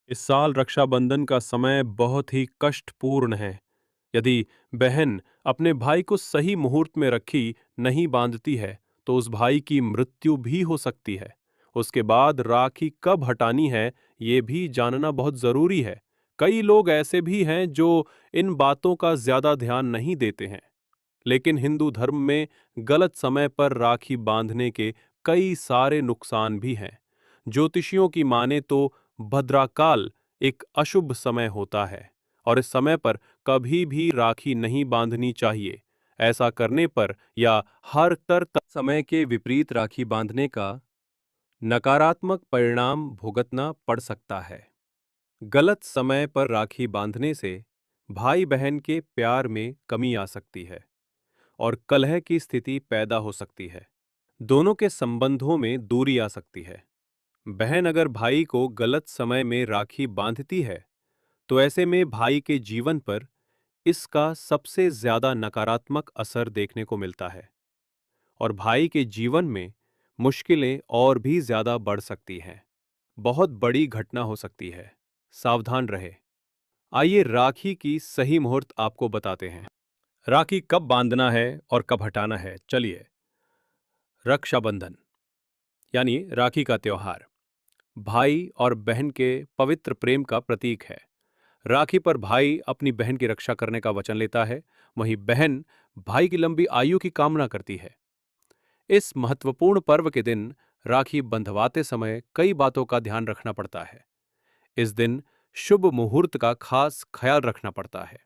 इस साल रक्षाबंधन का समय बहुत ही कष्टपूर्ण है। यदि बहन अपने भाई को सही मुहूर्त में रखी नहीं बांधती है, तो उस भाई की मृत्यु भी हो सकती है। उसके बाद राखी कब हटानी है, ये भी जानना बहुत जरूरी है। कई लोग ऐसे भी हैं जो इन बातों का ज्यादा ध्यान नहीं देते हैं। लेकिन हिंदू धर्म में गलत समय पर राखी बांधने के कई सारे नुकसान भी हैं। ज्योतिषियों की माने तो भद्राकाल एक अशुभ समय होता है और इस समय पर कभी भी राखी नहीं बांधनी चाहिए। ऐसा करने पर या हर समय के विपरीत राखी बांधने का नकारात्मक परिणाम भुगतना पड़ सकता है। गलत समय पर राखी बांधने से भाई बहन के प्यार में कमी आ सकती है और कलह की स्थिति पैदा हो सकती है। दोनों के संबंधों में दूरी आ सकती है। बहन अगर भाई को गलत समय में राखी बांधती है, तो ऐसे में भाई के जीवन पर इसका सबसे ज्यादा नकारात्मक असर देखने को मिलता है और भाई के जीवन में मुश्किलें और भी ज्यादा बढ़ सकती हैं। बहुत बड़ी घटना हो सकती है। सावधान रहे। आइए राखी की सही मुहूर्त आपको बताते हैं। राखी कब बांधना है और कब हटाना है, चलिए। रक्षाबंधन यानी राखी का त्योहार भाई और बहन के पवित्र प्रेम का प्रतीक है। राखी पर भाई अपनी बहन की रक्षा करने का वचन लेता है, वहीं बहन भाई की लंबी आयु की कामना करती है। इस महत्वपूर्ण पर्व के दिन राखी बंधवाते समय कई बातों का ध्यान रखना पड़ता है। इस दिन शुभ मुहूर्त का खास ख्याल रखना पड़ता है।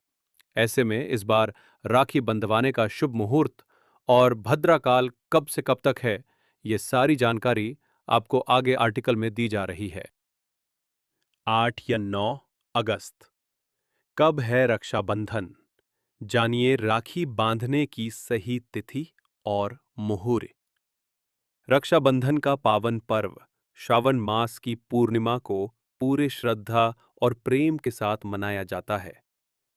ऐसे में इस बार राखी बंधवाने का शुभ मुहूर्त और भद्राकाल कब से कब तक है, ये सारी जानकारी आपको आगे आर्टिकल में दी जा रही है। 8 या 9 अगस्त कब है रक्षाबंधन? जानिए राखी बांधने की सही तिथि और मुहूर्त। रक्षाबंधन का पावन पर्व श्रावण मास की पूर्णिमा को पूरे श्रद्धा और प्रेम के साथ मनाया जाता है।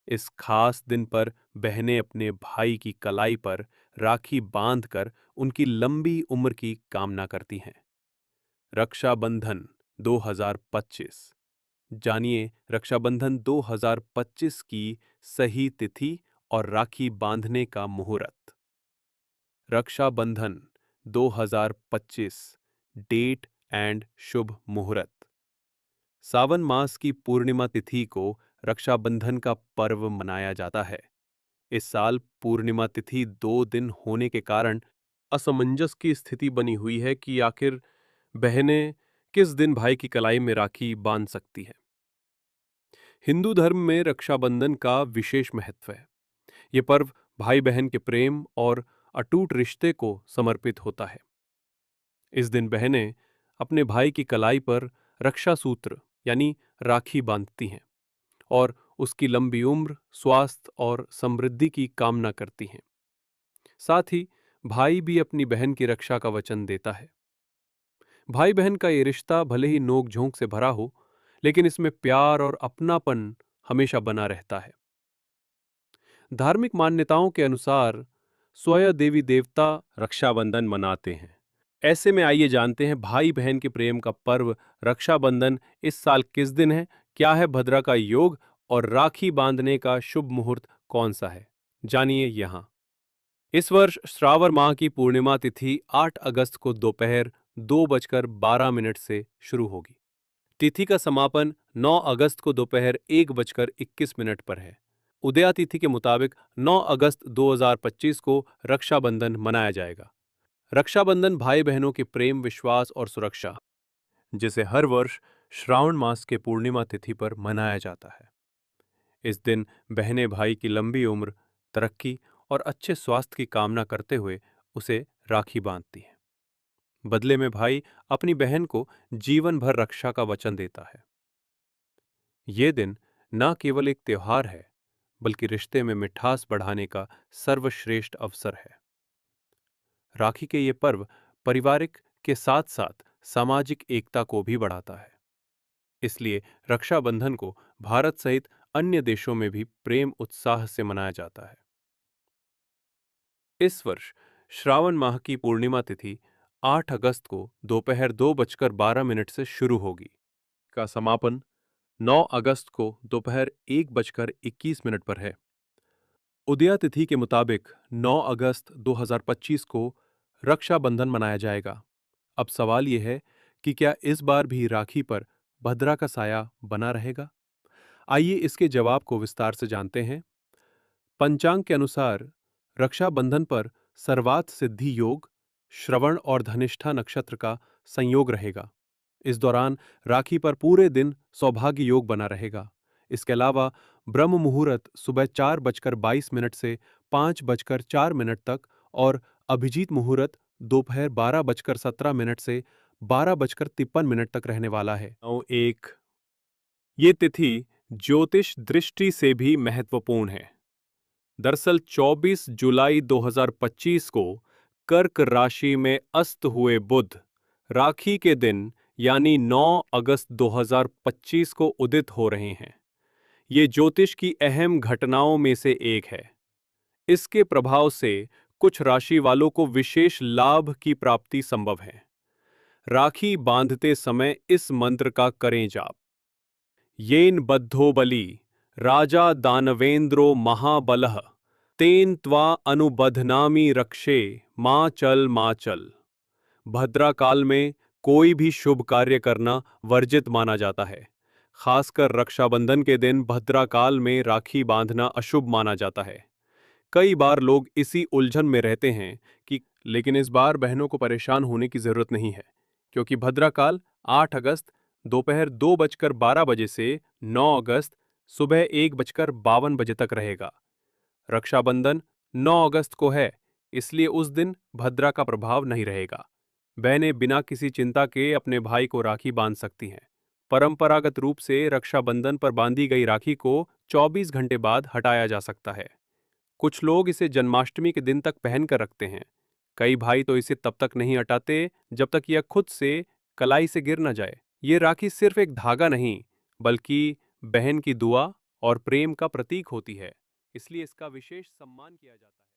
इस खास दिन पर बहनें अपने भाई की कलाई पर राखी बांधकर उनकी लंबी उम्र की कामना करती हैं। रक्षाबंधन 2025। जानिए रक्षाबंधन 2025 की सही तिथि और राखी बांधने का मुहूर्त। रक्षाबंधन 2025 डेट एंड शुभ मुहूर्त। सावन मास की पूर्णिमा तिथि को रक्षाबंधन का पर्व मनाया जाता है। इस साल पूर्णिमा तिथि 2 दिन होने के कारण असमंजस की स्थिति बनी हुई है कि आखिर बहनें किस दिन भाई की कलाई में राखी बांध सकती हैं। हिंदू धर्म में रक्षाबंधन का विशेष महत्व है। ये पर्व भाई बहन के प्रेम और अटूट रिश्ते को समर्पित होता है। इस दिन बहनें अपने भाई की कलाई पर रक्षा सूत्र यानी राखी बांधती हैं और उसकी लंबी उम्र, स्वास्थ्य और समृद्धि की कामना करती हैं। साथ ही भाई भी अपनी बहन की रक्षा का वचन देता है। भाई बहन का ये रिश्ता भले ही नोक झोंक से भरा हो, लेकिन इसमें प्यार और अपनापन हमेशा बना रहता है। धार्मिक मान्यताओं के अनुसार स्वयं देवी देवता रक्षाबंधन मनाते हैं। ऐसे में आइए जानते हैं भाई बहन के प्रेम का पर्व रक्षाबंधन इस साल किस दिन है, क्या है भद्रा का योग और राखी बांधने का शुभ मुहूर्त कौन सा है, जानिए यहाँ। इस वर्ष श्रावण माह की पूर्णिमा तिथि 8 अगस्त को दोपहर 2:12 से शुरू होगी। तिथि का समापन 9 अगस्त को दोपहर 1:21 पर है। उदया तिथि के मुताबिक 9 अगस्त 2025 को रक्षाबंधन मनाया जाएगा। रक्षाबंधन भाई बहनों के प्रेम, विश्वास और सुरक्षा, जिसे हर वर्ष श्रावण मास के पूर्णिमा तिथि पर मनाया जाता है। इस दिन बहनें भाई की लंबी उम्र, तरक्की और अच्छे स्वास्थ्य की कामना करते हुए उसे राखी बांधती हैं। बदले में भाई अपनी बहन को जीवन भर रक्षा का वचन देता है। ये दिन न केवल एक त्योहार है, बल्कि रिश्ते में मिठास बढ़ाने का सर्वश्रेष्ठ अवसर है। राखी के ये पर्व पारिवारिक के साथ साथ सामाजिक एकता को भी बढ़ाता है। इसलिए रक्षाबंधन को भारत सहित अन्य देशों में भी प्रेम उत्साह से मनाया जाता है। इस वर्ष श्रावण माह की पूर्णिमा तिथि 8 अगस्त को दोपहर 2:12 से शुरू होगी। का समापन 9 अगस्त को दोपहर 1:21 पर है। उदया तिथि के मुताबिक 9 अगस्त 2025 को रक्षाबंधन मनाया जाएगा। अब सवाल यह है कि क्या इस बार भी राखी पर भद्रा का साया बना रहेगा? आइए इसके जवाब को विस्तार से जानते हैं। पंचांग के अनुसार रक्षाबंधन पर सर्वात सिद्धि योग, श्रवण और धनिष्ठा नक्षत्र का संयोग रहेगा। इस दौरान राखी पर पूरे दिन सौभाग्य योग बना रहेगा। इसके अलावा ब्रह्म मुहूर्त सुबह 4:22 से 5:04 तक और अभिजीत मुहूर्त दोपहर 12:17 से 12:53 तक रहने वाला है। 9:01 ये तिथि ज्योतिष दृष्टि से भी महत्वपूर्ण है। दरअसल 24 जुलाई 2025 को कर्क राशि में अस्त हुए बुध राखी के दिन यानी 9 अगस्त 2025 को उदित हो रहे हैं। ये ज्योतिष की अहम घटनाओं में से एक है। इसके प्रभाव से कुछ राशि वालों को विशेष लाभ की प्राप्ति संभव है। राखी बांधते समय इस मंत्र का करें जाप। येन बद्धो बलि राजा दानवेंद्रो महाबलः तेन त्वा अनुबध्नामि रक्षे मां चल। भद्रा काल में कोई भी शुभ कार्य करना वर्जित माना जाता है। खासकर रक्षाबंधन के दिन भद्रा काल में राखी बांधना अशुभ माना जाता है। कई बार लोग इसी उलझन में रहते हैं कि लेकिन इस बार बहनों को परेशान होने की जरूरत नहीं है, क्योंकि भद्रा काल 8 अगस्त दोपहर 2:12 से 9 अगस्त सुबह 1:52 तक रहेगा। रक्षाबंधन 9 अगस्त को है, इसलिए उस दिन भद्रा का प्रभाव नहीं रहेगा। बहनें बिना किसी चिंता के अपने भाई को राखी बांध सकती हैं। परंपरागत रूप से रक्षाबंधन पर बांधी गई राखी को 24 घंटे बाद हटाया जा सकता है। कुछ लोग इसे जन्माष्टमी के दिन तक पहन कर रखते हैं। कई भाई तो इसे तब तक नहीं हटाते जब तक यह खुद से कलाई से गिर न जाए। ये राखी सिर्फ एक धागा नहीं, बल्कि बहन की दुआ और प्रेम का प्रतीक होती है, इसलिए इसका विशेष सम्मान किया जाता है।